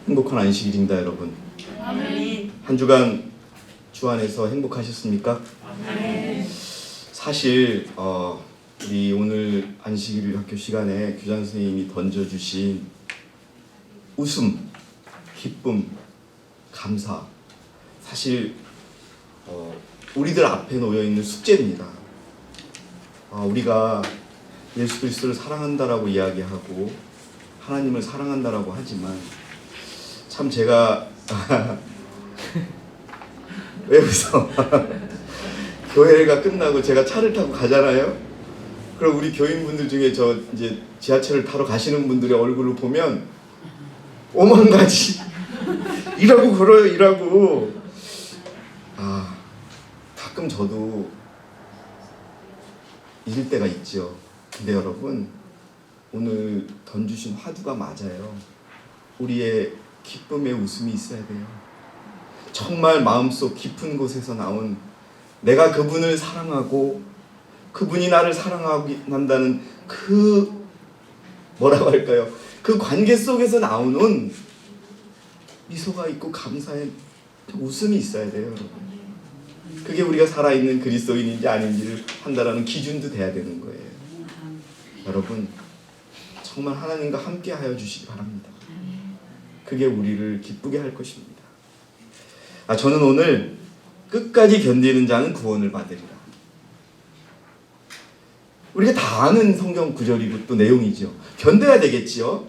행복한 안식일입니다, 여러분. 아멘. 한 주간 주 안에서 행복하셨습니까? 아멘. 사실 우리 오늘 안식일 학교 시간에 교장 선생님이 던져주신 웃음, 기쁨, 감사, 사실 우리들 앞에 놓여있는 숙제입니다. 우리가 예수 그리스도를 사랑한다라고 이야기하고 하나님을 사랑한다라고 하지만 참 제가 왜 웃어? 교회가 끝나고 제가 차를 타고 가잖아요. 그럼 우리 교인분들 중에 저 이제 지하철을 타러 가시는 분들의 얼굴을 보면 오만 가지 이라고 걸어요, 이라고. 가끔 저도 잊을 때가 있죠. 근데 여러분, 오늘 던주신 화두가 맞아요. 우리의 기쁨의 웃음이 있어야 돼요. 정말 마음속 깊은 곳에서 나온, 내가 그분을 사랑하고 그분이 나를 사랑한다는 그 뭐라고 할까요? 그 관계 속에서 나오는 미소가 있고 감사의 웃음이 있어야 돼요, 여러분. 그게 우리가 살아있는 그리스도인인지 아닌지를 판단하는 기준도 돼야 되는 거예요. 여러분, 정말 하나님과 함께 하여 주시기 바랍니다. 그게 우리를 기쁘게 할 것입니다. 저는 오늘 끝까지 견디는 자는 구원을 받으리라. 우리가 다 아는 성경 구절이고 또 내용이죠. 견뎌야 되겠지요.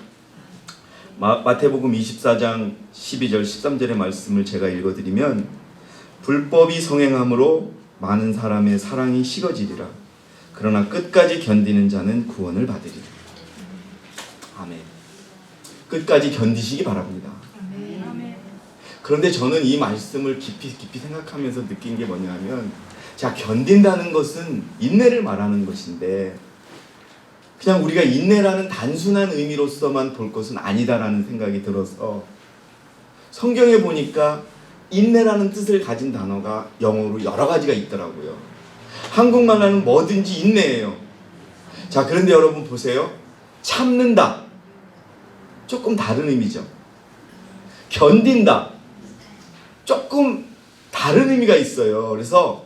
마태복음 24장 12절 13절의 말씀을 제가 읽어드리면, 불법이 성행함으로 많은 사람의 사랑이 식어지리라. 그러나 끝까지 견디는 자는 구원을 받으리라. 아멘. 끝까지 견디시기 바랍니다. 아멘. 그런데 저는 이 말씀을 깊이 생각하면서 느낀 게 뭐냐면, 자, 견딘다는 것은 인내를 말하는 것인데 그냥 우리가 인내라는 단순한 의미로서만 볼 것은 아니다라는 생각이 들어서, 성경에 보니까 인내라는 뜻을 가진 단어가 영어로 여러 가지가 있더라고요. 한국말로는 뭐든지 인내예요. 자, 그런데 여러분 보세요. 참는다, 조금 다른 의미죠. 견딘다, 조금 다른 의미가 있어요. 그래서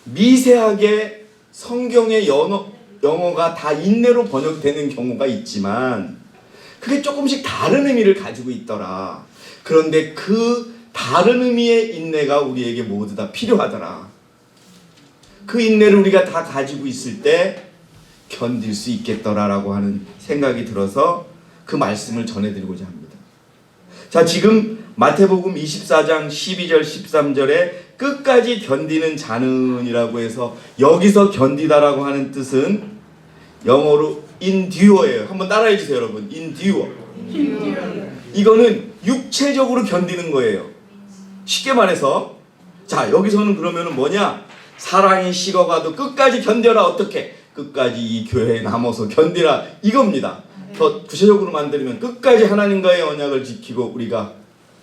미세하게 성경의 영어가 다 인내로 번역되는 경우가 있지만 그게 조금씩 다른 의미를 가지고 있더라. 그런데 그 다른 의미의 인내가 우리에게 모두 다 필요하더라. 그 인내를 우리가 다 가지고 있을 때 견딜 수 있겠더라라고 하는 생각이 들어서 그 말씀을 전해드리고자 합니다. 자, 지금 마태복음 24장 12절 13절에 끝까지 견디는 자는 이라고 해서, 여기서 견디다라고 하는 뜻은 영어로 endure예요. 한번 따라해 주세요, 여러분. endure. 이거는 육체적으로 견디는 거예요. 쉽게 말해서, 자, 여기서는 그러면은 뭐냐? 사랑이 식어가도 끝까지 견뎌라. 어떻게? 끝까지 이 교회에 남아서 견디라, 이겁니다. 더 구체적으로 만들면 끝까지 하나님과의 언약을 지키고 우리가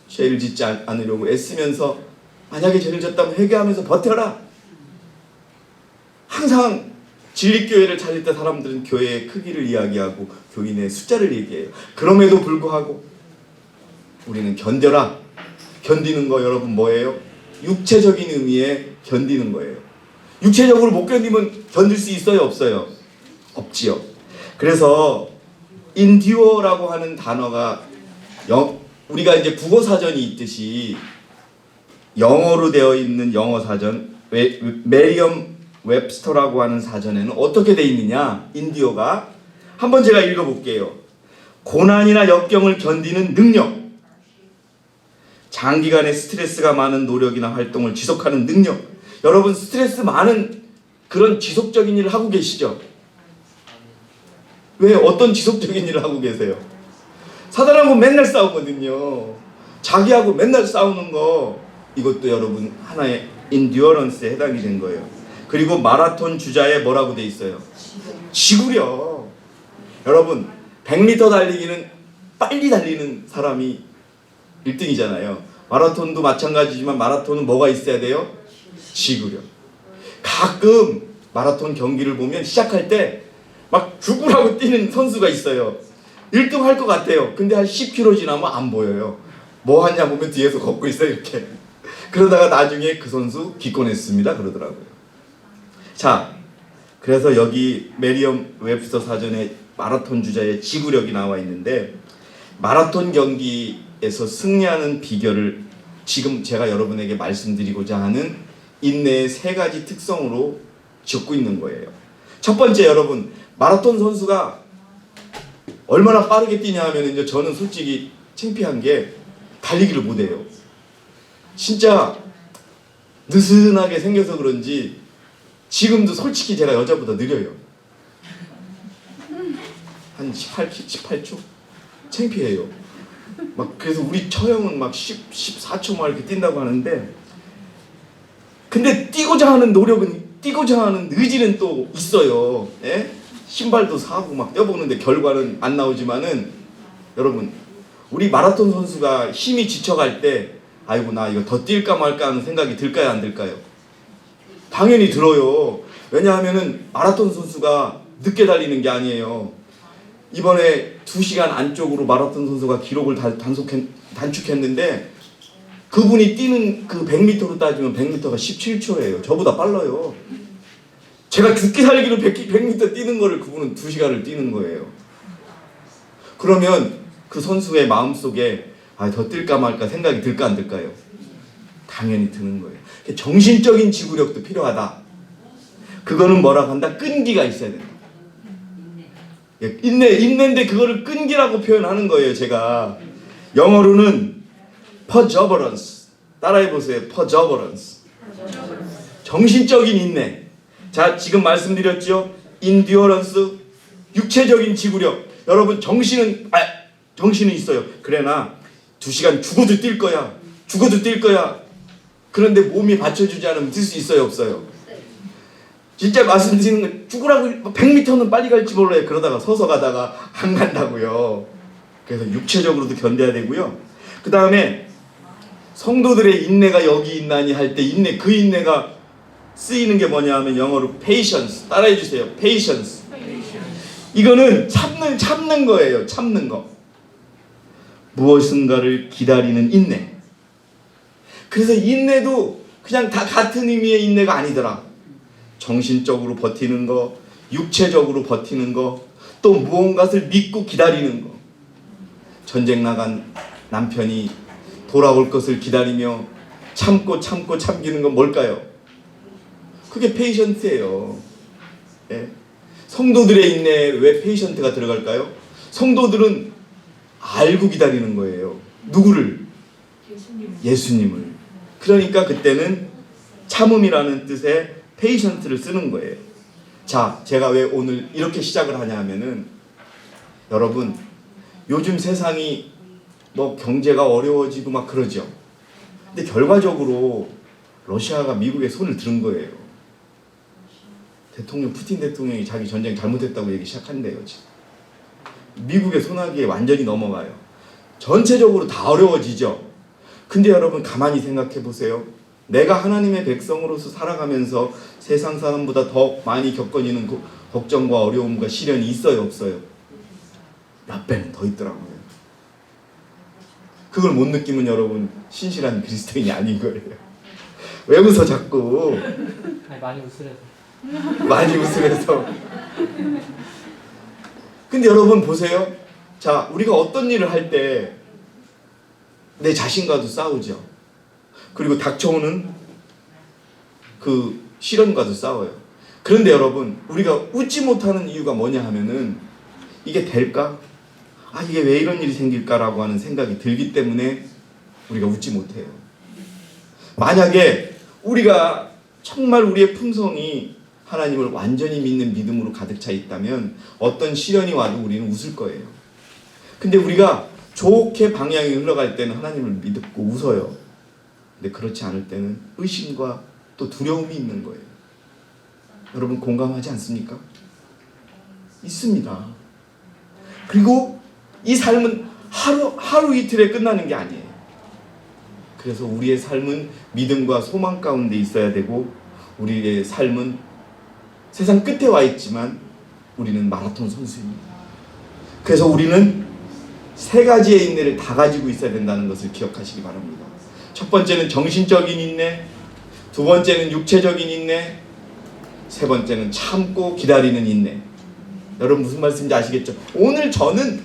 죄를 짓지 않으려고 애쓰면서, 만약에 죄를 졌다면 회개하면서 버텨라. 항상 진리교회를 찾을 때 사람들은 교회의 크기를 이야기하고 교인의 숫자를 얘기해요. 그럼에도 불구하고 우리는 견뎌라. 견디는 거 여러분 뭐예요? 육체적인 의미의 견디는 거예요. 육체적으로 못 견디면 견딜 수 있어요, 없어요? 없지요. 그래서 endure라고 하는 단어가 우리가 이제 국어 사전이 있듯이 영어로 되어 있는 영어 사전, 메리엄 웹스터라고 하는 사전에는 어떻게 되어 있느냐? endure가 한번 제가 읽어볼게요. 고난이나 역경을 견디는 능력, 장기간의 스트레스가 많은 노력이나 활동을 지속하는 능력. 여러분, 스트레스 많은 그런 지속적인 일을 하고 계시죠? 왜? 어떤 지속적인 일을 하고 계세요? 사단하고 맨날 싸우거든요. 자기하고 맨날 싸우는 거, 이것도 여러분 하나의 인듀어런스에 해당이 된 거예요. 그리고 마라톤 주자에 뭐라고 돼 있어요? 지구력. 여러분, 100m 달리기는 빨리 달리는 사람이 1등이잖아요. 마라톤도 마찬가지지만 마라톤은 뭐가 있어야 돼요? 지구력. 가끔 마라톤 경기를 보면 시작할 때 막 죽으라고 뛰는 선수가 있어요. 1등 할 것 같아요. 근데 한 10km 지나면 안 보여요. 뭐 하냐 보면 뒤에서 걷고 있어요. 이렇게. 그러다가 나중에 그 선수 기권했습니다. 그러더라고요. 자, 그래서 여기 메리엄 웹스터 사전에 마라톤 주자의 지구력이 나와 있는데, 마라톤 경기에서 승리하는 비결을 지금 제가 여러분에게 말씀드리고자 하는 인내의 3가지 특성으로 적고 있는 거예요. 첫 번째, 여러분, 마라톤 선수가 얼마나 빠르게 뛰냐 하면은요, 저는 솔직히 창피한 게 달리기를 못해요. 진짜 느슨하게 생겨서 그런지 지금도 솔직히 제가 여자보다 느려요. 한 18초? 창피해요. 막 그래서 우리 처형은 막 14초 막 이렇게 뛴다고 하는데, 근데 뛰고자 하는 노력은, 뛰고자 하는 의지는 또 있어요. 예? 신발도 사고 막 뛰어보는데 결과는 안 나오지만은, 여러분, 우리 마라톤 선수가 힘이 지쳐갈 때 아이고 나 이거 더 뛸까 말까 하는 생각이 들까요, 안 들까요? 당연히 들어요. 왜냐하면은 마라톤 선수가 늦게 달리는 게 아니에요. 이번에 2시간 안쪽으로 마라톤 선수가 기록을 단축했는데, 그분이 뛰는 그 100m로 따지면 100m가 17초예요. 저보다 빨라요. 제가 죽기 살기로 100m 뛰는 거를 그분은 2시간을 뛰는 거예요. 그러면 그 선수의 마음속에 더 뛸까 말까 생각이 들까 안 들까요? 당연히 드는 거예요. 정신적인 지구력도 필요하다. 그거는 뭐라고 한다? 끈기가 있어야 된다. 인내인데 그거를 끈기라고 표현하는 거예요. 제가 영어로는 perseverance, 따라해보세요. perseverance, 정신적인 인내. 자, 지금 말씀드렸죠. endurance, 육체적인 지구력. 여러분, 정신은 있어요. 그러나 2시간 죽어도 뛸 거야. 죽어도 뛸 거야. 그런데 몸이 받쳐주지 않으면 뛸 수 있어요, 없어요? 진짜 말씀드리는 건, 죽으라고 100m는 빨리 갈지 몰라요. 그러다가 서서 가다가 안 간다고요. 그래서 육체적으로도 견뎌야 되고요. 그 다음에 성도들의 인내가 여기 있나니 할 때 그 인내가 쓰이는 게 뭐냐 하면 영어로 patience, 따라해 주세요. patience. 이거는 참는 거예요. 참는 거. 무엇인가를 기다리는 인내. 그래서 인내도 그냥 다 같은 의미의 인내가 아니더라. 정신적으로 버티는 거, 육체적으로 버티는 거, 또 무언가를 믿고 기다리는 거. 전쟁 나간 남편이 돌아올 것을 기다리며 참기는 건 뭘까요? 그게 페이션트예요. 예? 성도들의 인내에 왜 페이션트가 들어갈까요? 성도들은 알고 기다리는 거예요. 누구를? 예수님을. 그러니까 그때는 참음이라는 뜻의 페이션트를 쓰는 거예요. 자, 제가 왜 오늘 이렇게 시작을 하냐 하면은, 여러분, 요즘 세상이 뭐 경제가 어려워지고 막 그러죠. 근데 결과적으로 러시아가 미국에 손을 들은 거예요. 푸틴 대통령이 자기 전쟁 잘못했다고 얘기 시작한대요. 지금 미국의 손아귀에 완전히 넘어가요. 전체적으로 다 어려워지죠. 근데 여러분, 가만히 생각해 보세요. 내가 하나님의 백성으로서 살아가면서 세상 사람보다 더 많이 겪어지는 걱정과 어려움과 시련이 있어요, 없어요? 몇 배는 더 있더라고요. 그걸 못 느끼면 여러분, 신실한 그리스도인이 아닌 거예요. 왜 웃어 자꾸? 많이 웃으래서. 많이 웃으면서. 근데 여러분 보세요. 자, 우리가 어떤 일을 할 때 내 자신과도 싸우죠. 그리고 닥쳐오는 그 시련과도 싸워요. 그런데 여러분, 우리가 웃지 못하는 이유가 뭐냐 하면은, 이게 될까? 이게 왜 이런 일이 생길까라고 하는 생각이 들기 때문에 우리가 웃지 못해요. 만약에 우리가 정말 우리의 품성이 하나님을 완전히 믿는 믿음으로 가득 차 있다면 어떤 시련이 와도 우리는 웃을 거예요. 근데 우리가 좋게 방향이 흘러갈 때는 하나님을 믿고 웃어요. 근데 그렇지 않을 때는 의심과 또 두려움이 있는 거예요. 여러분 공감하지 않습니까? 있습니다. 그리고 이 삶은 하루 이틀에 끝나는 게 아니에요. 그래서 우리의 삶은 믿음과 소망 가운데 있어야 되고, 우리의 삶은 세상 끝에 와 있지만 우리는 마라톤 선수입니다. 그래서 우리는 세 가지의 인내를 다 가지고 있어야 된다는 것을 기억하시기 바랍니다. 첫 번째는 정신적인 인내, 두 번째는 육체적인 인내, 세 번째는 참고 기다리는 인내. 여러분 무슨 말씀인지 아시겠죠? 오늘 저는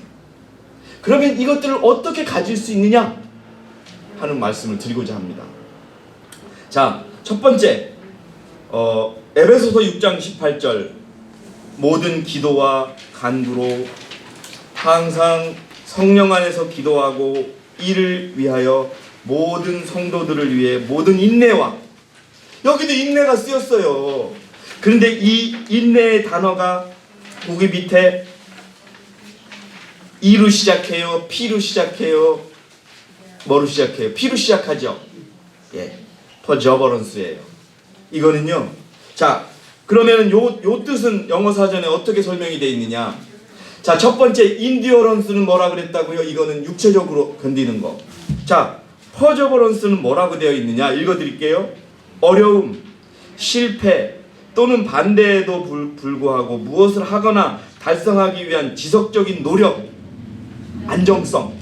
그러면 이것들을 어떻게 가질 수 있느냐 하는 말씀을 드리고자 합니다. 자, 첫 번째 에베소서 6장 18절 모든 기도와 간구로 항상 성령 안에서 기도하고 이를 위하여 모든 성도들을 위해 모든 인내와, 여기도 인내가 쓰였어요. 그런데 이 인내의 단어가 거기 밑에 이로 시작해요, 피로 시작해요, 뭐로 시작해요? 피로 시작하죠. 예, perseverance예요. 이거는요. 자, 그러면 요 뜻은 영어 사전에 어떻게 설명이 되어 있느냐? 자, 첫 번째 인디어런스는 뭐라 그랬다고요? 이거는 육체적으로 견디는 거. 자, 퍼저버런스는 뭐라고 되어 있느냐? 읽어드릴게요. 어려움, 실패 또는 반대에도 불구하고 무엇을 하거나 달성하기 위한 지속적인 노력, 안정성.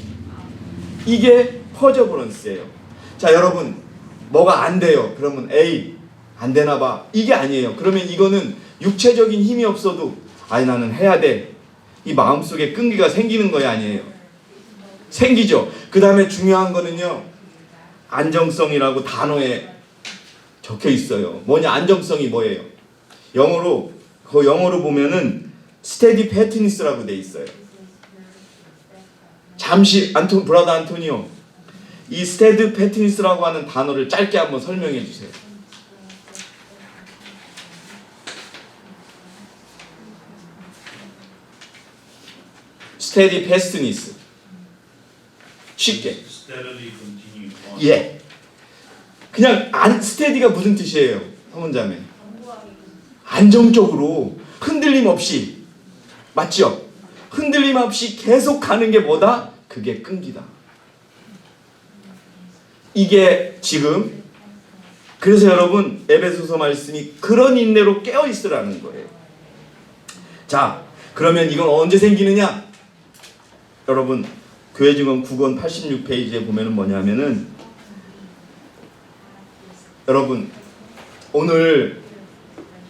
이게 퍼저버런스예요. 자, 여러분 뭐가 안 돼요? 그러면 에이 안 되나 봐. 이게 아니에요. 그러면 이거는 육체적인 힘이 없어도 아니 나는 해야 돼. 이 마음속에 끈기가 생기는 거야, 아니에요? 생기죠. 그 다음에 중요한 거는요, 안정성이라고 단어에 적혀 있어요. 뭐냐, 안정성이 뭐예요? 영어로 보면은 steady patness라고 돼 있어요. 잠시 브라더 안토니오, 이 steady patness라고 하는 단어를 짧게 한번 설명해 주세요. steady patness. 쉽게. 예. 그냥 steady가 무슨 뜻이에요? 한 문자매. 안정적으로 흔들림 없이, 맞죠? 흔들림 없이 계속 가는 게 뭐다? 그게 끈기다. 이게 지금 그래서 여러분 에베소서 말씀이 그런 인내로 깨어 있으라는 거예요. 자, 그러면 이건 언제 생기느냐? 여러분 교회 증언 9권 86페이지에 보면은 뭐냐면은, 여러분 오늘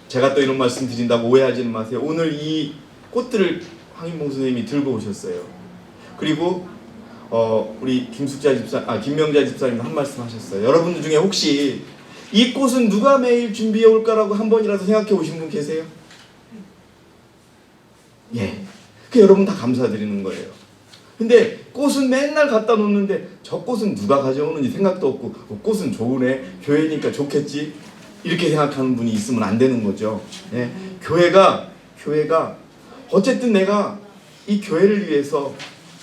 제가 또 이런 말씀 드린다고 오해하지는 마세요. 오늘 이 꽃들을 황인봉 선생님이 들고 오셨어요. 그리고 우리 김명자 집사님 한 말씀 하셨어요. 여러분들 중에 혹시 이 꽃은 누가 매일 준비해 올까라고 한 번이라도 생각해 오신 분 계세요? 예. 그 여러분 다 감사드리는 거예요. 근데 꽃은 맨날 갖다 놓는데 저 꽃은 누가 가져오는지 생각도 없고 꽃은 좋으네, 교회니까 좋겠지, 이렇게 생각하는 분이 있으면 안 되는 거죠. 예. 교회가 어쨌든 내가 이 교회를 위해서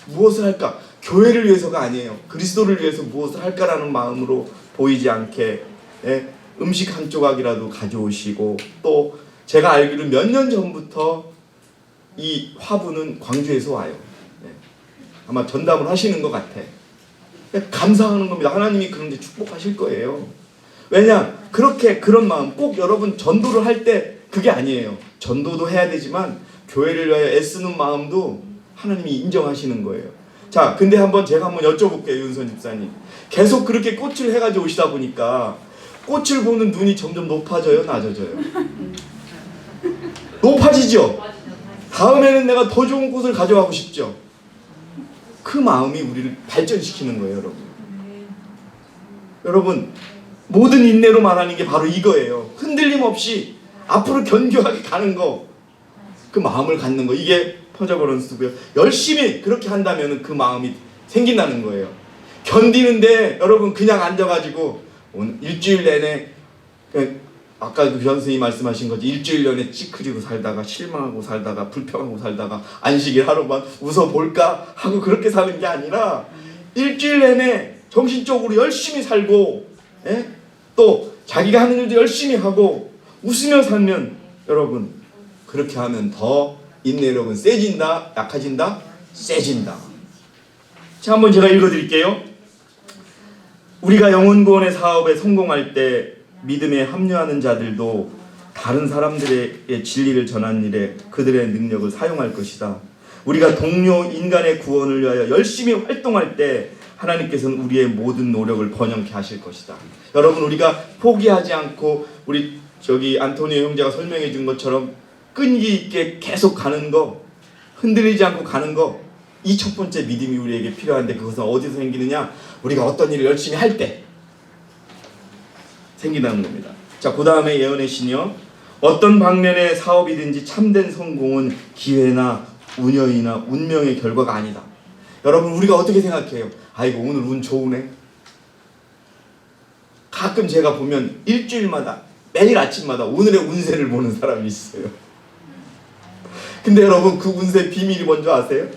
무엇을 할까? 교회를 위해서가 아니에요. 그리스도를 위해서 무엇을 할까라는 마음으로 보이지 않게, 예, 음식 한 조각이라도 가져오시고, 또 제가 알기로 몇 년 전부터 이 화분은 광주에서 와요. 예. 아마 전담을 하시는 것 같아. 감사하는 겁니다. 하나님이 그런데 축복하실 거예요. 왜냐? 그런 마음, 꼭 여러분 전도를 할 때 그게 아니에요. 전도도 해야 되지만 교회를 위하여 애쓰는 마음도 하나님이 인정하시는 거예요. 자, 근데 제가 한번 여쭤볼게요, 윤선 집사님. 계속 그렇게 꽃을 해가지고 오시다 보니까 꽃을 보는 눈이 점점 높아져요, 낮아져요? 높아지죠? 다음에는 내가 더 좋은 꽃을 가져가고 싶죠? 그 마음이 우리를 발전시키는 거예요, 여러분. 여러분, 모든 인내로 말하는 게 바로 이거예요. 흔들림 없이 앞으로 견고하게 가는 거, 그 마음을 갖는 거, 이게 퍼저버런스고요. 열심히 그렇게 한다면 그 마음이 생긴다는 거예요. 견디는데 여러분 그냥 앉아가지고 오늘 일주일 내내, 아까 그 선생님이 말씀하신 거지, 일주일 내내 찌그리고 살다가 실망하고 살다가 불평하고 살다가 안식일 하루만 웃어볼까 하고 그렇게 사는 게 아니라 일주일 내내 정신적으로 열심히 살고, 예? 또 자기가 하는 일도 열심히 하고 웃으며 살면, 여러분 그렇게 하면 더 인내력은 세진다, 약해진다, 세진다. 자, 한번 제가 읽어드릴게요. 우리가 영혼구원의 사업에 성공할 때 믿음에 합류하는 자들도 다른 사람들의 진리를 전하는 일에 그들의 능력을 사용할 것이다. 우리가 동료 인간의 구원을 위하여 열심히 활동할 때 하나님께서는 우리의 모든 노력을 번영케 하실 것이다. 여러분, 우리가 포기하지 않고 우리 안토니오 형제가 설명해 준 것처럼 끈기 있게 계속 가는 거, 흔들리지 않고 가는 거, 이 첫 번째 믿음이 우리에게 필요한데, 그것은 어디서 생기느냐? 우리가 어떤 일을 열심히 할 때 생긴다는 겁니다. 자, 그 다음에 예언의 신이요. 어떤 방면의 사업이든지 참된 성공은 기회나 운여이나 운명의 결과가 아니다. 여러분, 우리가 어떻게 생각해요? 아이고, 오늘 운 좋으네. 가끔 제가 보면 일주일마다 매일 아침마다 오늘의 운세를 보는 사람이 있어요. 근데 여러분, 그 운세 비밀이 뭔지 아세요?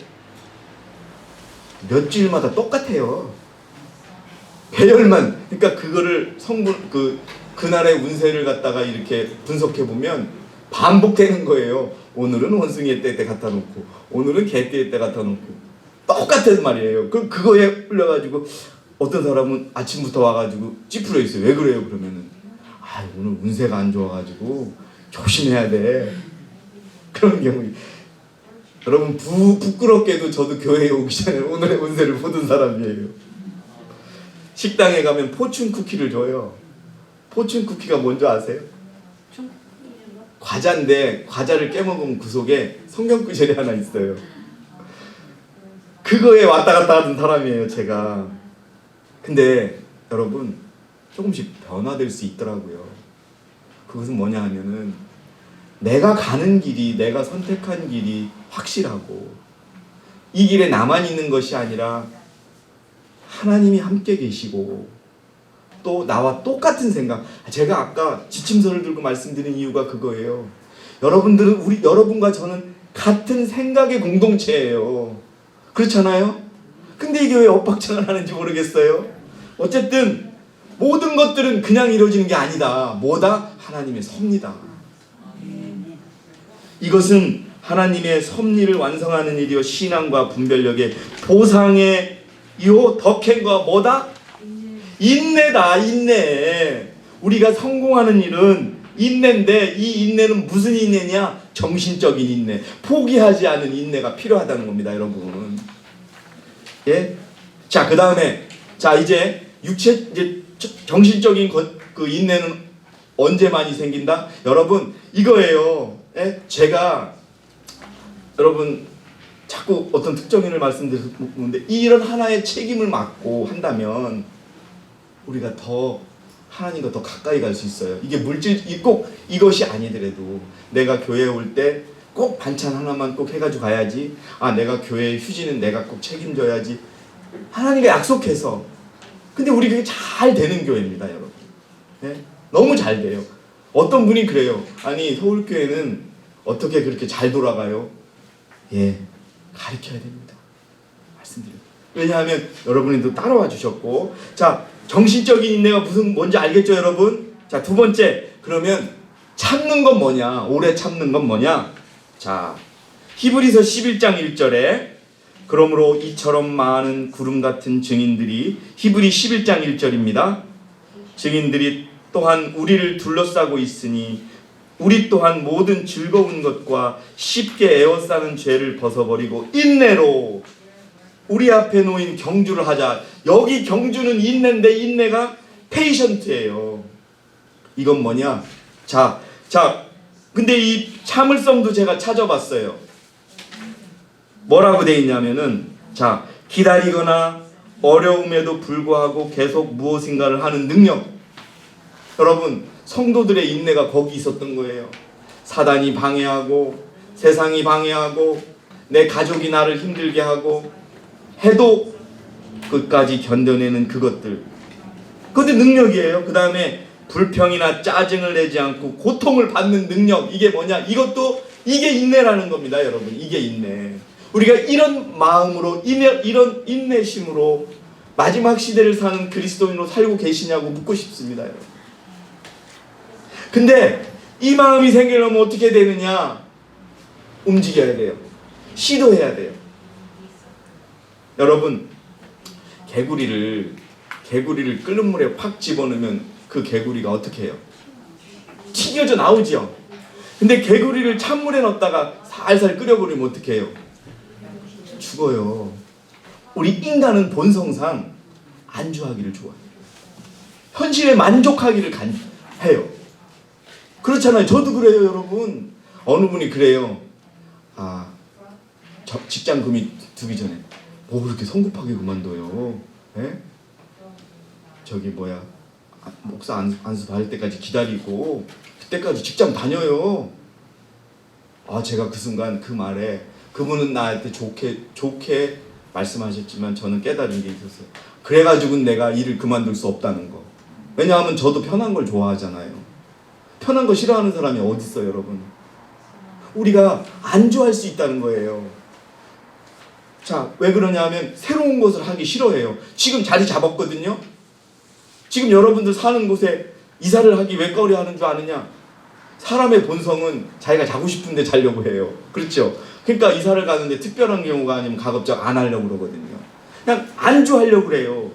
몇 주일마다 똑같아요. 배열만, 그러니까 그거를 그날의 운세를 갖다가 이렇게 분석해 보면 반복되는 거예요. 오늘은 원숭이의 때 갖다 놓고, 오늘은 개띠의 때 갖다 놓고, 똑같은 말이에요. 그럼 그거에 흘려가지고 어떤 사람은 아침부터 와가지고 찌푸려 있어요. 왜 그래요? 그러면은 오늘 운세가 안 좋아가지고 조심해야 돼. 그런 경우. 여러분, 부끄럽게도 저도 교회에 오기 전에 오늘의 운세를 보던 사람이에요. 식당에 가면 포춘 쿠키를 줘요. 포춘 쿠키가 뭔지 아세요? 과자인데 과자를 깨먹으면 그 속에 성경 구절이 하나 있어요. 그거에 왔다 갔다 하던 사람이에요, 제가. 근데 여러분, 조금씩 변화될 수 있더라고요. 그것은 뭐냐 하면은 내가 가는 길이, 내가 선택한 길이 확실하고 이 길에 나만 있는 것이 아니라 하나님이 함께 계시고 또 나와 똑같은 생각. 제가 아까 지침서를 들고 말씀드린 이유가 그거예요. 여러분들은, 여러분과 저는 같은 생각의 공동체예요. 그렇잖아요? 근데 이게 왜 엇박장을 하는지 모르겠어요. 어쨌든 모든 것들은 그냥 이루어지는 게 아니다. 뭐다? 하나님의 섭리다. 이것은 하나님의 섭리를 완성하는 일이요, 신앙과 분별력의 보상의 이요 덕행과 뭐다? 인내다. 인내. 우리가 성공하는 일은 인내인데, 이 인내는 무슨 인내냐? 정신적인 인내, 포기하지 않은 인내가 필요하다는 겁니다, 여러분. 예? 자, 그 다음에, 자, 이제 정신적인 그 인내는 언제 많이 생긴다? 여러분, 이거예요. 예? 제가 여러분 자꾸 어떤 특정인을 말씀드리는데, 이런 하나의 책임을 맡고 한다면 우리가 더 하나님과 더 가까이 갈 수 있어요. 이게 꼭 이것이 아니더라도 내가 교회에 올 때 꼭 반찬 하나만 꼭 해가지고 가야지. 내가 교회 휴지는 내가 꼭 책임져야지. 하나님과 약속해서. 근데 우리 그게 잘 되는 교회입니다, 여러분. 네? 너무 잘 돼요. 어떤 분이 그래요. 서울교회는 어떻게 그렇게 잘 돌아가요? 예, 가르쳐야 됩니다. 말씀드려요. 왜냐하면 여러분들도 따라와 주셨고. 자, 정신적인 인내가 뭔지 알겠죠, 여러분? 자, 두 번째, 그러면 참는 건 뭐냐? 오래 참는 건 뭐냐? 자, 히브리서 11장 1절에 그러므로 이처럼 많은 구름 같은 증인들이, 히브리 11장 1절입니다. 증인들이 또한 우리를 둘러싸고 있으니 우리 또한 모든 즐거운 것과 쉽게 에워싸는 죄를 벗어버리고 인내로 우리 앞에 놓인 경주를 하자. 여기 경주는 인내인데, 인내가 페이션트예요. 이건 뭐냐? 자, 근데 이 참을성도 제가 찾아봤어요. 뭐라고 돼 있냐면은, 자, 기다리거나 어려움에도 불구하고 계속 무엇인가를 하는 능력. 여러분, 성도들의 인내가 거기 있었던 거예요. 사단이 방해하고, 세상이 방해하고, 내 가족이 나를 힘들게 하고 해도 끝까지 견뎌내는 그것들. 그것도 능력이에요. 그 다음에 불평이나 짜증을 내지 않고 고통을 받는 능력. 이게 뭐냐? 이게 인내라는 겁니다, 여러분. 이게 인내. 우리가 이런 마음으로, 이런 인내심으로 마지막 시대를 사는 그리스도인으로 살고 계시냐고 묻고 싶습니다, 여러분. 근데 이 마음이 생기려면 어떻게 되느냐? 움직여야 돼요. 시도해야 돼요. 여러분, 개구리를 끓는 물에 팍 집어넣으면 그 개구리가 어떻게 해요? 튀겨져 나오죠. 근데 개구리를 찬물에 넣었다가 살살 끓여버리면 어떻게 해요? 죽어요. 우리 인간은 본성상 안주하기를 좋아해요. 현실에 만족하기를 해요. 그렇잖아요. 저도 그래요, 여러분. 어느 분이 그래요. 직장 그만두기 전에 뭐 그렇게 성급하게 그만둬요. 예? 목사 안수 받을 때까지 기다리고 그때까지 직장 다녀요. 제가 그 순간 그 말에 그분은 나한테 좋게 말씀하셨지만 저는 깨달은 게 있었어요. 그래가지고 내가 일을 그만둘 수 없다는 거. 왜냐하면 저도 편한 걸 좋아하잖아요. 편한 거 싫어하는 사람이 어디 있어요, 여러분? 우리가 안주할 수 있다는 거예요. 자, 왜 그러냐면 새로운 것을 하기 싫어해요. 지금 자리 잡았거든요. 지금 여러분들 사는 곳에 이사를 하기 왜 꺼려하는 줄 아느냐? 사람의 본성은 자기가 자고 싶은데 자려고 해요. 그렇죠? 그러니까 이사를 가는데 특별한 경우가 아니면 가급적 안 하려고 그러거든요. 그냥 안주하려고 그래요.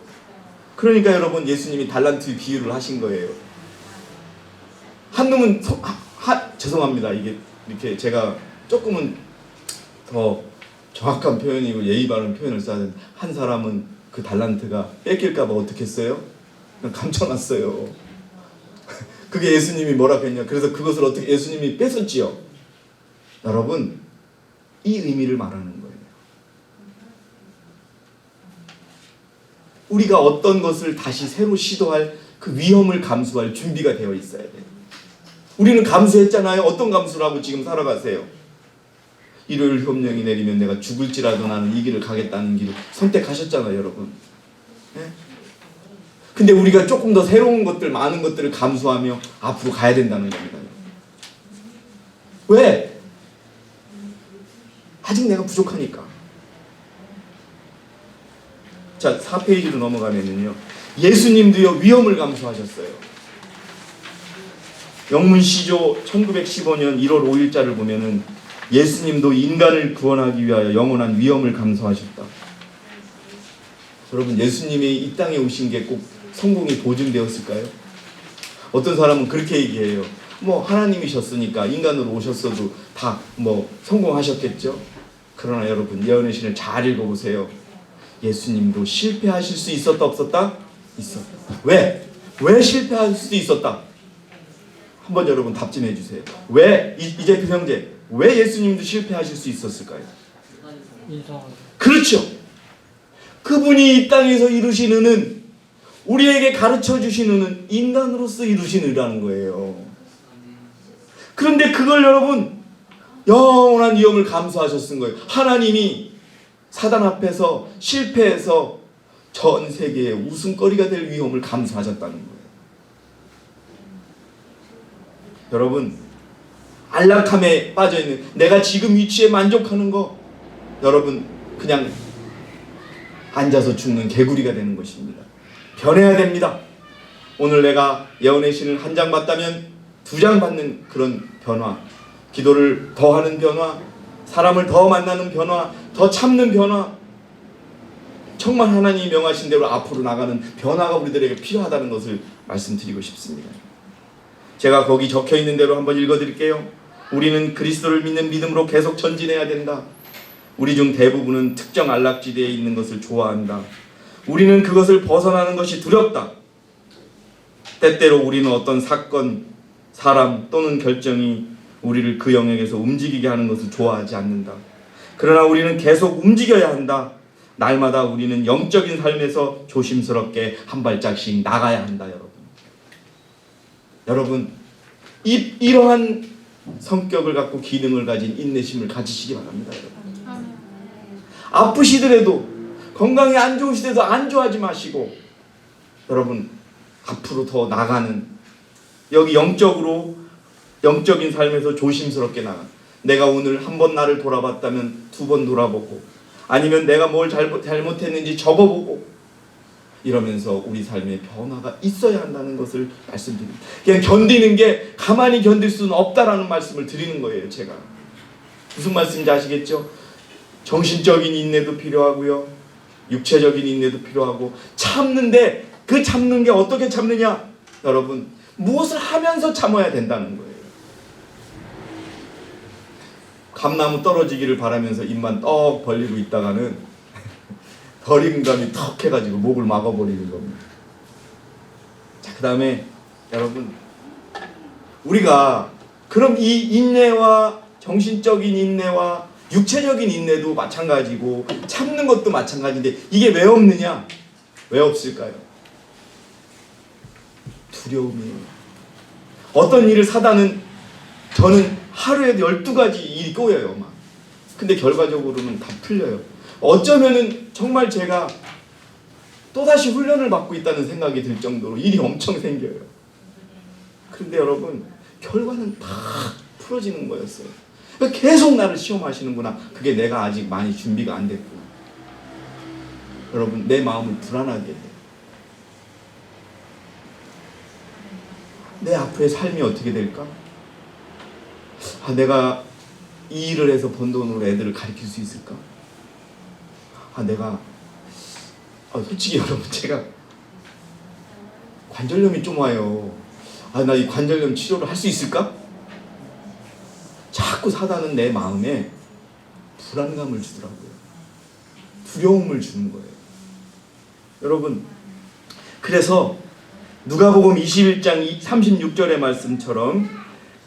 그러니까 여러분 예수님이 달란트 비유를 하신 거예요. 한 놈은 죄송합니다. 이게 이렇게 제가 조금은 더 정확한 표현이고 예의 바른 표현을 써야 되는데 한 사람은 그 달란트가 뺏길까 봐 어떻게 했어요? 그냥 감춰놨어요. 그게 예수님이 뭐라고 했냐? 그래서 그것을 어떻게 예수님이 뺏었지요? 여러분 이 의미를 말하는 거예요. 우리가 어떤 것을 다시 새로 시도할 그 위험을 감수할 준비가 되어 있어야 돼요. 우리는 감수했잖아요. 어떤 감수를 하고 지금 살아가세요? 일요일 협령이 내리면 내가 죽을지라도 나는 이 길을 가겠다는 길을 선택하셨잖아요, 여러분. 네? 근데 우리가 조금 더 새로운 것들, 많은 것들을 감수하며 앞으로 가야 된다는 겁니다. 왜? 아직 내가 부족하니까. 자, 4페이지로 넘어가면요. 예수님도요, 위험을 감수하셨어요. 영문시조 1915년 1월 5일자를 보면은 예수님도 인간을 구원하기 위하여 영원한 위험을 감수하셨다. 여러분, 예수님이 이 땅에 오신 게 꼭 성공이 보증되었을까요? 어떤 사람은 그렇게 얘기해요. 하나님이셨으니까 인간으로 오셨어도 다 성공하셨겠죠? 그러나 여러분, 예언의 신을 잘 읽어보세요. 예수님도 실패하실 수 있었다 없었다? 있었다. 왜? 왜 실패할 수 있었다? 한번 여러분 답 좀 해주세요. 왜? 이제 그 형제, 왜 예수님도 실패하실 수 있었을까요? 그렇죠. 그분이 이 땅에서 이루신 은은, 우리에게 가르쳐 주신 은은 인간으로서 이루신 은이라는 거예요. 그런데 그걸 여러분 영원한 위험을 감수하셨은 거예요. 하나님이 사단 앞에서 실패해서 전 세계의 웃음거리가 될 위험을 감수하셨다는 거예요. 여러분, 안락함에 빠져있는, 내가 지금 위치에 만족하는 거, 여러분 그냥 앉아서 죽는 개구리가 되는 것입니다. 변해야 됩니다. 오늘 내가 예언의 신을 한 장 받다면 2장 받는 그런 변화, 기도를 더 하는 변화, 사람을 더 만나는 변화, 더 참는 변화, 정말 하나님이 명하신 대로 앞으로 나가는 변화가 우리들에게 필요하다는 것을 말씀드리고 싶습니다. 제가 거기 적혀있는 대로 한번 읽어드릴게요. 우리는 그리스도를 믿는 믿음으로 계속 전진해야 된다. 우리 중 대부분은 특정 안락지대에 있는 것을 좋아한다. 우리는 그것을 벗어나는 것이 두렵다. 때때로 우리는 어떤 사건, 사람 또는 결정이 우리를 그 영역에서 움직이게 하는 것을 좋아하지 않는다. 그러나 우리는 계속 움직여야 한다. 날마다 우리는 영적인 삶에서 조심스럽게 한 발짝씩 나가야 한다. 여러분, 이러한 성격을 갖고 기능을 가진 인내심을 가지시기 바랍니다. 여러분. 아프시더라도, 건강이 안 좋으시더라도 안주하지 마시고, 여러분 앞으로 더 나가는, 여기 영적인 삶에서 조심스럽게 나가. 내가 오늘 한 번 나를 돌아봤다면 2번 돌아보고, 아니면 내가 뭘 잘못했는지 적어보고, 이러면서 우리 삶에 변화가 있어야 한다는 것을 말씀드립니다. 그냥 견디는 게 가만히 견딜 수는 없다라는 말씀을 드리는 거예요. 제가 무슨 말씀인지 아시겠죠? 정신적인 인내도 필요하고요, 육체적인 인내도 필요하고, 참는데 그 참는 게 어떻게 참느냐? 여러분, 무엇을 하면서 참아야 된다는 거예요. 감나무 떨어지기를 바라면서 입만 떡 벌리고 있다가는 버림감이 턱 해가지고 목을 막아버리는 겁니다. 자, 그 다음에 여러분, 우리가 그럼 이 인내와 정신적인 인내와 육체적인 인내도 마찬가지고 참는 것도 마찬가지인데 이게 왜 없느냐? 왜 없을까요? 두려움이에요. 어떤 일을 사다는 저는 하루에 12가지 일이 꼬여요. 막. 근데 결과적으로는 다 풀려요. 어쩌면은 정말 제가 또다시 훈련을 받고 있다는 생각이 들 정도로 일이 엄청 생겨요. 그런데 여러분, 결과는 다 풀어지는 거였어요. 계속 나를 시험하시는구나. 그게 내가 아직 많이 준비가 안 됐구나. 여러분, 내 마음을 불안하게 해요. 내 앞으로의 삶이 어떻게 될까? 내가 이 일을 해서 번 돈으로 애들을 가르칠 수 있을까? 내가 솔직히 여러분, 제가 관절염이 좀 와요. 나 이 관절염 치료를 할 수 있을까? 자꾸 사단은 내 마음에 불안감을 주더라고요. 두려움을 주는 거예요. 여러분, 그래서 누가복음 21장 36절의 말씀처럼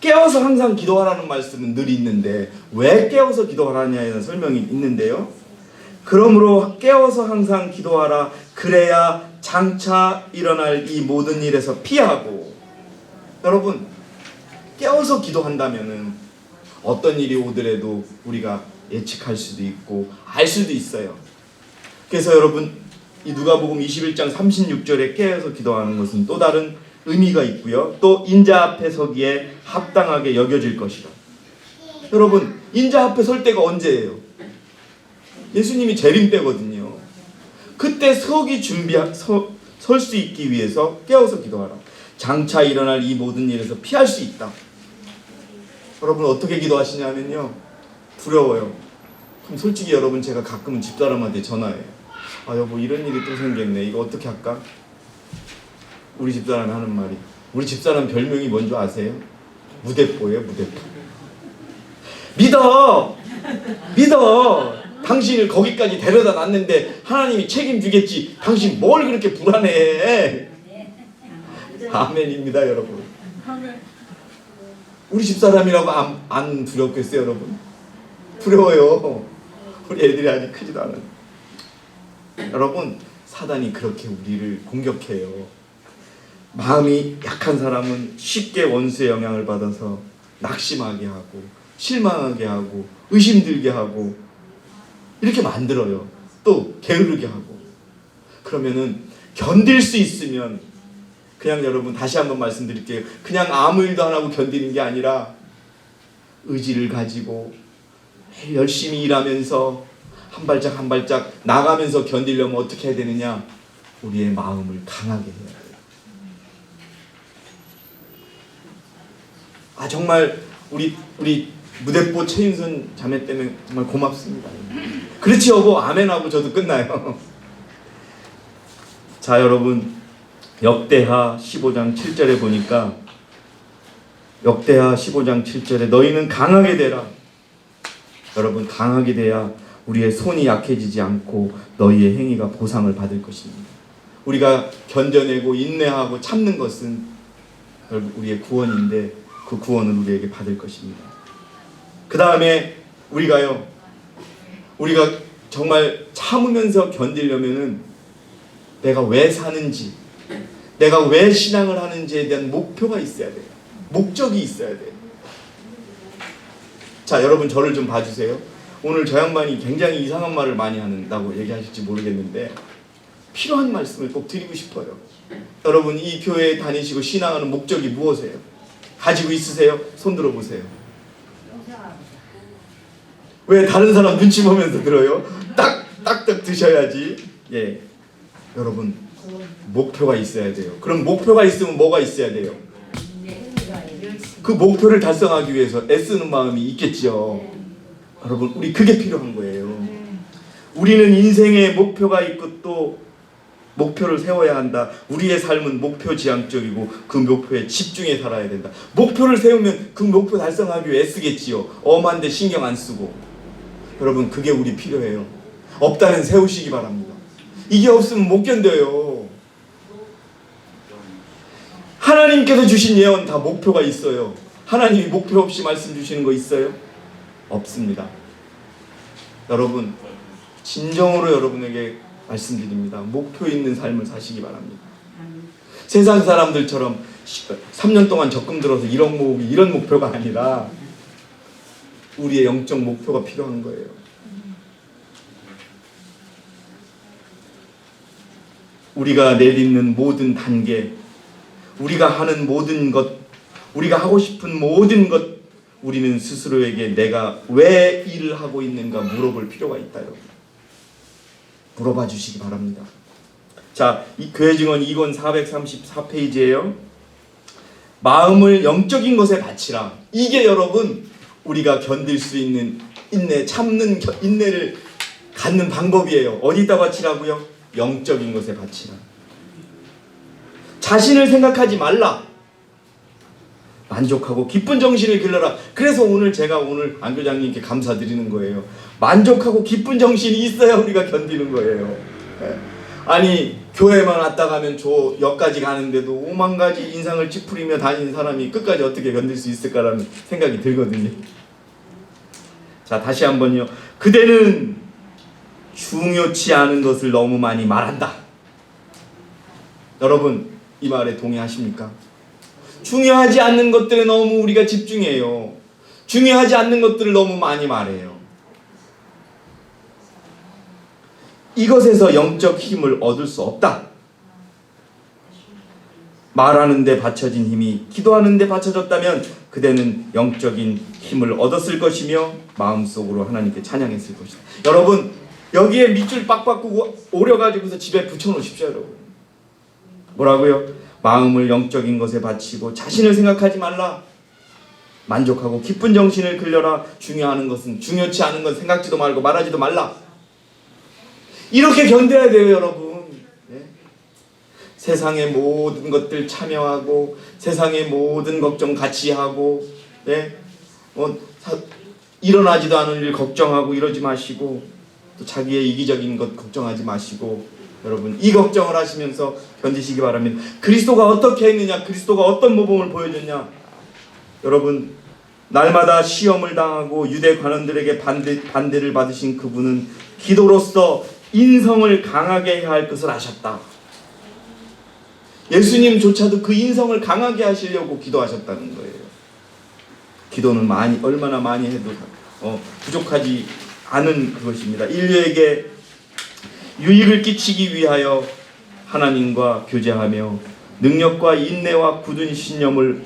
깨어서 항상 기도하라는 말씀은 늘 있는데 왜 깨어서 기도하라냐에 대한 설명이 있는데요. 그러므로 깨어서 항상 기도하라. 그래야 장차 일어날 이 모든 일에서 피하고. 여러분, 깨어서 기도한다면은 어떤 일이 오더라도 우리가 예측할 수도 있고 알 수도 있어요. 그래서 여러분, 이 누가복음 21장 36절에 깨어서 기도하는 것은 또 다른 의미가 있고요. 또 인자 앞에 서기에 합당하게 여겨질 것이라. 여러분, 인자 앞에 설 때가 언제예요? 예수님이 재림 때거든요. 그때 설 수 있기 위해서 깨어서 기도하라. 장차 일어날 이 모든 일에서 피할 수 있다. 여러분, 어떻게 기도하시냐면요, 두려워요. 그럼 솔직히 여러분, 제가 가끔은 집사람한테 전화해요. 여보, 이런 일이 또 생겼네. 이거 어떻게 할까? 우리 집사람이 하는 말이, 우리 집사람 별명이 뭔지 아세요? 무대뽀예요. 무대뽀. 믿어. 당신을 거기까지 데려다 놨는데 하나님이 책임지겠지. 당신 뭘 그렇게 불안해? 아멘입니다, 여러분. 우리 집사람이라고 안 두렵겠어요, 여러분? 두려워요. 우리 애들이 아직 크지도 않아요. 여러분, 사단이 그렇게 우리를 공격해요. 마음이 약한 사람은 쉽게 원수의 영향을 받아서 낙심하게 하고 실망하게 하고 의심들게 하고 이렇게 만들어요. 또 게으르게 하고. 그러면은 견딜 수 있으면, 그냥 여러분 다시 한번 말씀드릴게요. 그냥 아무 일도 안 하고 견디는 게 아니라 의지를 가지고 열심히 일하면서 한 발짝 한 발짝 나가면서 견디려면 어떻게 해야 되느냐? 우리의 마음을 강하게 해야 돼요. 정말 우리 무대뽀 최윤선 자매 때문에 정말 고맙습니다. 그렇지 여보, 아멘하고 저도 끝나요. 자, 여러분, 역대하 15장 7절에 보니까, 역대하 15장 7절에 너희는 강하게 되라. 여러분, 강하게 돼야 우리의 손이 약해지지 않고 너희의 행위가 보상을 받을 것입니다. 우리가 견뎌내고 인내하고 참는 것은 우리의 구원인데 그 구원을 우리에게 받을 것입니다. 그 다음에 우리가 정말 참으면서 견디려면은 내가 왜 사는지, 내가 왜 신앙을 하는지에 대한 목표가 있어야 돼요. 목적이 있어야 돼요. 자, 여러분, 저를 좀 봐주세요. 오늘 저 양반이 굉장히 이상한 말을 많이 한다고 얘기하실지 모르겠는데 필요한 말씀을 꼭 드리고 싶어요. 여러분, 이 교회에 다니시고 신앙하는 목적이 무엇이에요? 가지고 있으세요? 손 들어보세요. 왜 다른 사람 눈치 보면서 들어요? 딱딱 드셔야지. 예, 여러분, 목표가 있어야 돼요. 그럼 목표가 있으면 뭐가 있어야 돼요? 그 목표를 달성하기 위해서 애쓰는 마음이 있겠죠. 여러분, 우리 그게 필요한 거예요. 우리는 인생의 목표가 있고 또 목표를 세워야 한다. 우리의 삶은 목표 지향적이고 그 목표에 집중해 살아야 된다. 목표를 세우면 그 목표 달성하기 위해 애쓰겠지요. 엄한데 신경 안 쓰고. 여러분, 그게 우리 필요해요. 없다면 세우시기 바랍니다. 이게 없으면 못 견뎌요. 하나님께서 주신 예언 다 목표가 있어요. 하나님이 목표 없이 말씀 주시는 거 있어요? 없습니다. 여러분, 진정으로 여러분에게 말씀드립니다. 목표 있는 삶을 사시기 바랍니다. 세상 사람들처럼 3년 동안 적금 들어서 1억 모으기 이런 목표가 아니라 우리의 영적 목표가 필요한 거예요. 우리가 내딛는 모든 단계, 우리가 하는 모든 것, 우리가 하고 싶은 모든 것, 우리는 스스로에게 내가 왜 일을 하고 있는가 물어볼 필요가 있다요. 물어봐 주시기 바랍니다. 자, 이 교회 증언 2권 434페이지예요. 마음을 영적인 것에 바치라. 이게 여러분, 우리가 견딜 수 있는 인내, 참는 인내를 갖는 방법이에요. 어디다 바치라고요? 영적인 것에 바치라. 자신을 생각하지 말라. 만족하고 기쁜 정신을 길러라. 그래서 제가 오늘 안교장님께 감사드리는 거예요. 만족하고 기쁜 정신이 있어야 우리가 견디는 거예요. 아니, 교회만 왔다 가면 저 역까지 가는데도 5만 가지 인상을 찌푸리며 다니는 사람이 끝까지 어떻게 견딜 수 있을까라는 생각이 들거든요. 자, 다시 한번요. 그대는 중요치 않은 것을 너무 많이 말한다. 여러분, 이 말에 동의하십니까? 중요하지 않는 것들에 너무 우리가 집중해요. 중요하지 않는 것들을 너무 많이 말해요. 이것에서 영적 힘을 얻을 수 없다. 말하는 데 바쳐진 힘이 기도하는 데 바쳐졌다면 그대는 영적인 힘을 얻었을 것이며 마음속으로 하나님께 찬양했을 것이다. 여러분, 여기에 밑줄 빡빡 끄고 오려가지고서 집에 붙여놓으십시오. 여러분, 뭐라고요? 마음을 영적인 것에 바치고 자신을 생각하지 말라. 만족하고 기쁜 정신을 길러라. 중요한 것은 중요치 않은 것 생각지도 말고 말하지도 말라. 이렇게 견뎌야 돼요, 여러분. 네? 세상의 모든 것들 참여하고 세상의 모든 걱정 같이 하고, 네? 일어나지도 않을 일 걱정하고 이러지 마시고, 또 자기의 이기적인 것 걱정하지 마시고, 여러분, 이 걱정을 하시면서 견디시기 바랍니다. 그리스도가 어떻게 했느냐, 그리스도가 어떤 모범을 보여줬냐. 여러분, 날마다 시험을 당하고 유대 관원들에게 반대를 받으신 그분은 기도로서 인성을 강하게 해야 할 것을 아셨다. 예수님조차도 그 인성을 강하게 하시려고 기도하셨다는 거예요. 기도는 얼마나 많이 해도 부족하지 않은 그것입니다. 인류에게 유익을 끼치기 위하여 하나님과 교제하며 능력과 인내와 굳은 신념을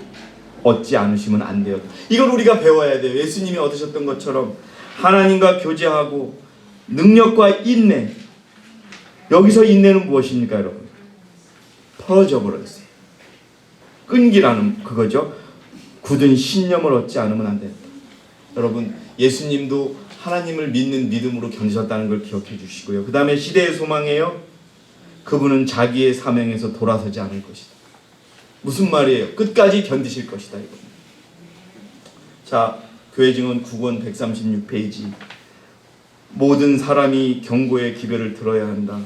얻지 않으시면 안 돼요. 이걸 우리가 배워야 돼요. 예수님이 얻으셨던 것처럼 하나님과 교제하고 능력과 인내. 여기서 인내는 무엇입니까, 여러분? 퍼져 버렸어요. 끈기라는 그거죠. 굳은 신념을 얻지 않으면 안 된다. 여러분, 예수님도 하나님을 믿는 믿음으로 견디셨다는 걸 기억해 주시고요. 그 다음에 시대의 소망이에요. 그분은 자기의 사명에서 돌아서지 않을 것이다. 무슨 말이에요? 끝까지 견디실 것이다, 이거. 자, 교회 증언 9권 136페이지. 모든 사람이 경고의 기별을 들어야 한다.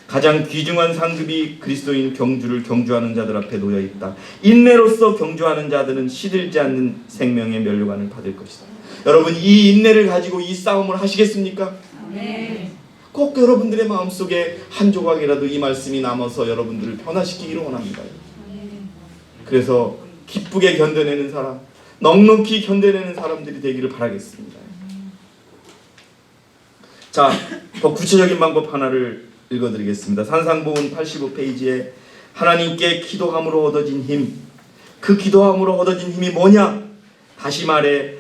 가장 귀중한 상급이 그리스도인 경주를 경주하는 자들 앞에 놓여 있다. 인내로서 경주하는 자들은 시들지 않는 생명의 면류관을 받을 것이다. 여러분, 이 인내를 가지고 이 싸움을 하시겠습니까? 네. 꼭 여러분들의 마음속에 한 조각이라도 이 말씀이 남아서 여러분들을 변화시키기를 원합니다. 그래서 기쁘게 견뎌내는 사람, 넉넉히 견뎌내는 사람들이 되기를 바라겠습니다. 자, 더 구체적인 방법 하나를 읽어드리겠습니다. 산상보훈 85페이지에 하나님께 기도함으로 얻어진 힘, 그 기도함으로 얻어진 힘이 뭐냐? 다시 말해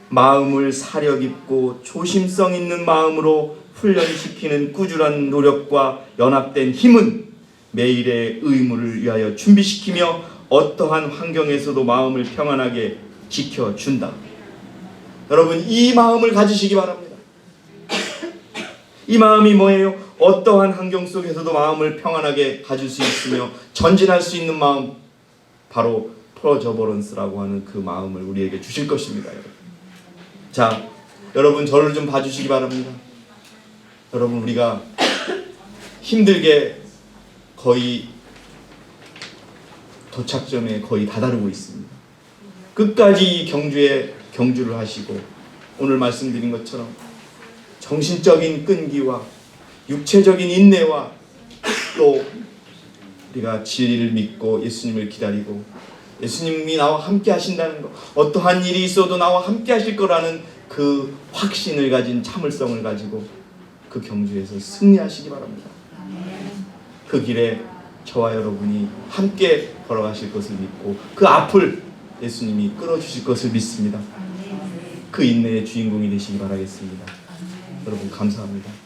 마음을 사력 있고 조심성 있는 마음으로 훈련시키는 꾸준한 노력과 연합된 힘은 매일의 의무를 위하여 준비시키며 어떠한 환경에서도 마음을 평안하게 지켜준다. 여러분, 이 마음을 가지시기 바랍니다. 이 마음이 뭐예요? 어떠한 환경 속에서도 마음을 평안하게 가질 수 있으며 전진할 수 있는 마음, 바로 퍼저버런스라고 하는 그 마음을 우리에게 주실 것입니다. 여러분. 자, 여러분 저를 좀 봐주시기 바랍니다. 여러분, 우리가 힘들게 거의 도착점에 거의 다다르고 있습니다. 끝까지 이 경주에 경주를 하시고 오늘 말씀드린 것처럼 정신적인 끈기와 육체적인 인내와 또 우리가 진리를 믿고 예수님을 기다리고 예수님이 나와 함께 하신다는 것, 어떠한 일이 있어도 나와 함께 하실 거라는 그 확신을 가진 참을성을 가지고 그 경주에서 승리하시기 바랍니다. 그 길에 저와 여러분이 함께 걸어가실 것을 믿고 그 앞을 예수님이 끌어주실 것을 믿습니다. 그 인내의 주인공이 되시기 바라겠습니다. 여러분 감사합니다.